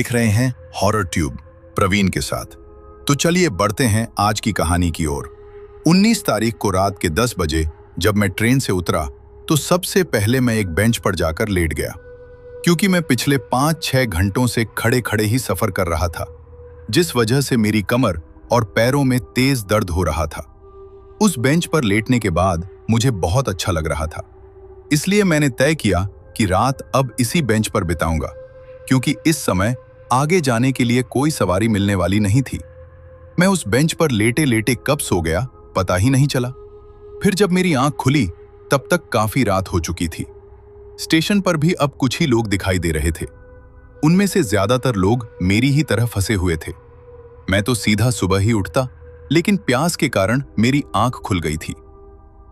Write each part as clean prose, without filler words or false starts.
देख रहे हैं हॉरर ट्यूब प्रवीण के साथ। तो चलिए बढ़ते हैं आज की कहानी की ओर। 19 तारीख को रात के 10 बजे जब मैं ट्रेन से उतरा तो सबसे पहले मैं एक बेंच पर जाकर लेट गया, क्योंकि मैं पिछले 5-6 घंटों से खड़े खड़े ही सफर कर रहा था, जिस वजह से मेरी कमर और पैरों में तेज दर्द हो रहा था। उस बेंच पर लेटने के बाद मुझे बहुत अच्छा लग रहा था, इसलिए मैंने तय किया कि रात अब इसी बेंच पर बिताऊंगा, क्योंकि इस समय आगे जाने के लिए कोई सवारी मिलने वाली नहीं थी। मैं उस बेंच पर लेटे लेटे कब सो गया पता ही नहीं चला। फिर जब मेरी आंख खुली तब तक काफी रात हो चुकी थी। स्टेशन पर भी अब कुछ ही लोग दिखाई दे रहे थे। उनमें से ज्यादातर लोग मेरी ही तरह फंसे हुए थे। मैं तो सीधा सुबह ही उठता, लेकिन प्यास के कारण मेरी आंख खुल गई थी।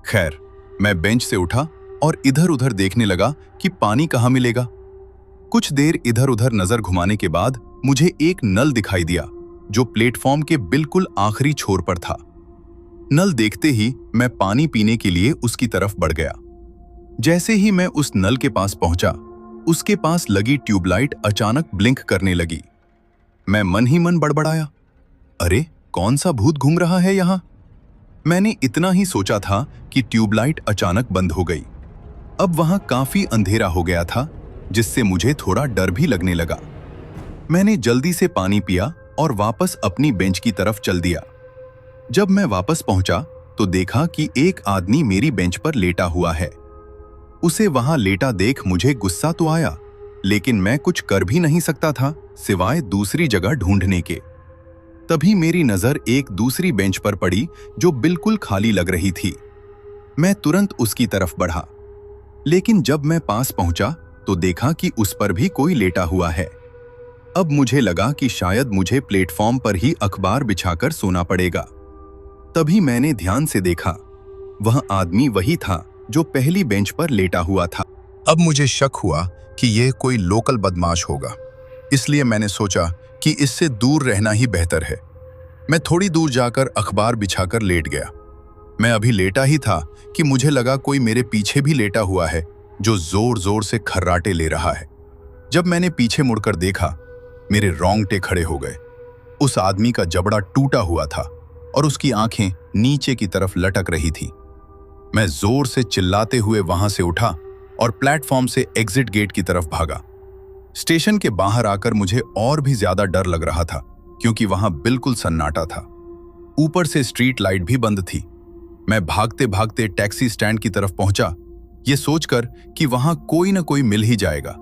खैर, मैं बेंच से उठा और इधर उधर देखने लगा कि पानी कहाँ मिलेगा। कुछ देर इधर उधर नजर घुमाने के बाद मुझे एक नल दिखाई दिया, जो प्लेटफॉर्म के बिल्कुल आखिरी छोर पर था। नल देखते ही मैं पानी पीने के लिए उसकी तरफ बढ़ गया। जैसे ही मैं उस नल के पास पहुंचा, उसके पास लगी ट्यूबलाइट अचानक ब्लिंक करने लगी। मैं मन ही मन बड़बड़ाया, अरे कौन सा भूत घूम रहा है यहाँ। मैंने इतना ही सोचा था कि ट्यूबलाइट अचानक बंद हो गई। अब वहां काफी अंधेरा हो गया था, जिससे मुझे थोड़ा डर भी लगने लगा। मैंने जल्दी से पानी पिया और वापस अपनी बेंच की तरफ चल दिया। जब मैं वापस पहुंचा तो देखा कि एक आदमी मेरी बेंच पर लेटा हुआ है। उसे वहां लेटा देख मुझे गुस्सा तो आया, लेकिन मैं कुछ कर भी नहीं सकता था सिवाय दूसरी जगह ढूंढने के। तभी मेरी नजर एक दूसरी बेंच पर पड़ी जो बिल्कुल खाली लग रही थी। मैं तुरंत उसकी तरफ बढ़ा, लेकिन जब मैं पास पहुंचा तो देखा कि उस पर भी कोई लेटा हुआ है। अब मुझे लगा कि शायद मुझे प्लेटफॉर्म पर ही अखबार बिछाकर सोना पड़ेगा। तभी मैंने ध्यान से देखा, वह आदमी वही था जो पहली बेंच पर लेटा हुआ था। अब मुझे शक हुआ कि यह कोई लोकल बदमाश होगा, इसलिए मैंने सोचा कि इससे दूर रहना ही बेहतर है। मैं थोड़ी दूर जाकर अखबार बिछाकर लेट गया। मैं अभी लेटा ही था कि मुझे लगा कोई मेरे पीछे भी लेटा हुआ है, जो जोर जोर से खर्राटे ले रहा है। जब मैंने पीछे मुड़कर देखा, मेरे रोंगटे खड़े हो गए। उस आदमी का जबड़ा टूटा हुआ था और उसकी आंखें नीचे की तरफ लटक रही थी। मैं जोर से चिल्लाते हुए वहां से उठा और प्लेटफॉर्म से एग्जिट गेट की तरफ भागा। स्टेशन के बाहर आकर मुझे और भी ज्यादा डर लग रहा था, क्योंकि वहां बिल्कुल सन्नाटा था। ऊपर से स्ट्रीट लाइट भी बंद थी। मैं भागते भागते टैक्सी स्टैंड की तरफ पहुंचा, ये सोचकर कि वहां कोई न कोई मिल ही जाएगा।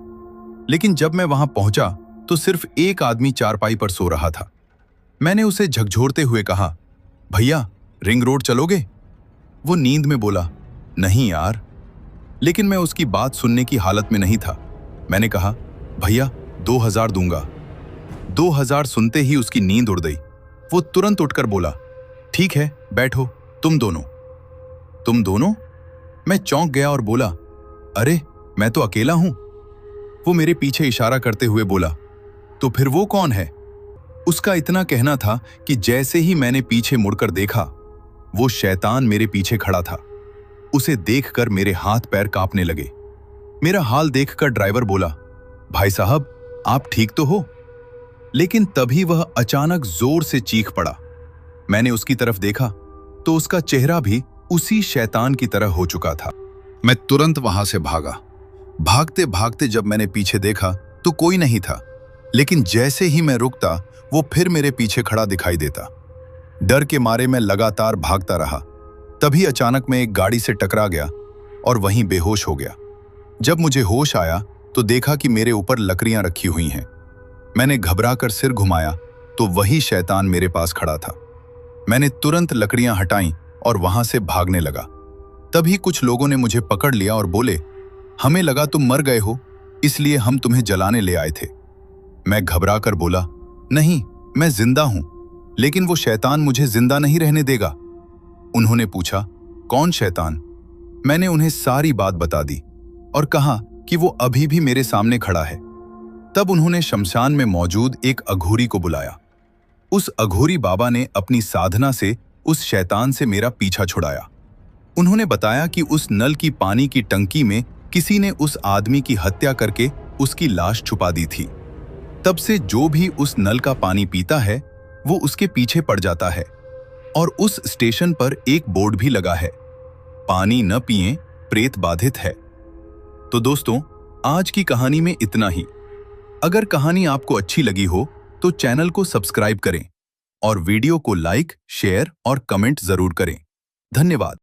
लेकिन जब मैं वहां पहुंचा तो सिर्फ एक आदमी चारपाई पर सो रहा था। मैंने उसे झकझोरते हुए कहा, भैया रिंग रोड चलोगे? वो नींद में बोला, नहीं यार। लेकिन मैं उसकी बात सुनने की हालत में नहीं था। मैंने कहा, भैया 2000 दूंगा। 2000 सुनते ही उसकी नींद उड़ गई। वो तुरंत उठकर बोला, ठीक है बैठो, तुम दोनों। तुम दोनों? मैं चौंक गया और बोला, अरे मैं तो अकेला हूं। वो मेरे पीछे इशारा करते हुए बोला, तो फिर वो कौन है? उसका इतना कहना था कि जैसे ही मैंने पीछे मुड़कर देखा, वो शैतान मेरे पीछे खड़ा था। उसे देखकर मेरे हाथ पैर कांपने लगे। मेरा हाल देखकर ड्राइवर बोला, भाई साहब आप ठीक तो हो? लेकिन तभी वह अचानक जोर से चीख पड़ा। मैंने उसकी तरफ देखा तो उसका चेहरा भी उसी शैतान की तरह हो चुका था। मैं तुरंत वहां से भागा। भागते भागते जब मैंने पीछे देखा तो कोई नहीं था, लेकिन जैसे ही मैं रुकता वो फिर मेरे पीछे खड़ा दिखाई देता। डर के मारे मैं लगातार भागता रहा। तभी अचानक मैं एक गाड़ी से टकरा गया और वहीं बेहोश हो गया। जब मुझे होश आया तो देखा कि मेरे ऊपर लकड़ियां रखी हुई हैं। मैंने घबराकर सिर घुमाया तो वही शैतान मेरे पास खड़ा था। मैंने तुरंत लकड़ियां हटाईं और वहां से भागने लगा। तभी कुछ लोगों ने मुझे पकड़ लिया और बोले, हमें लगा तुम मर गए हो, इसलिए हम तुम्हें जलाने ले आए थे। मैं घबराकर बोला, नहीं मैं जिंदा हूं, लेकिन वो शैतान मुझे जिंदा नहीं रहने देगा। उन्होंने पूछा, कौन शैतान? मैंने उन्हें सारी बात बता दी और कहा कि वो अभी भी मेरे सामने खड़ा है। तब उन्होंने शमशान में मौजूद एक अघोरी को बुलाया। उस अघोरी बाबा ने अपनी साधना से उस शैतान से मेरा पीछा छुड़ाया। उन्होंने बताया कि उस नल की पानी की टंकी में किसी ने उस आदमी की हत्या करके उसकी लाश छुपा दी थी। तब से जो भी उस नल का पानी पीता है वो उसके पीछे पड़ जाता है। और उस स्टेशन पर एक बोर्ड भी लगा है, पानी न पिएं, प्रेत बाधित है। तो दोस्तों, आज की कहानी में इतना ही। अगर कहानी आपको अच्छी लगी हो तो चैनल को सब्सक्राइब करें और वीडियो को लाइक, शेयर और कमेंट जरूर करें। धन्यवाद।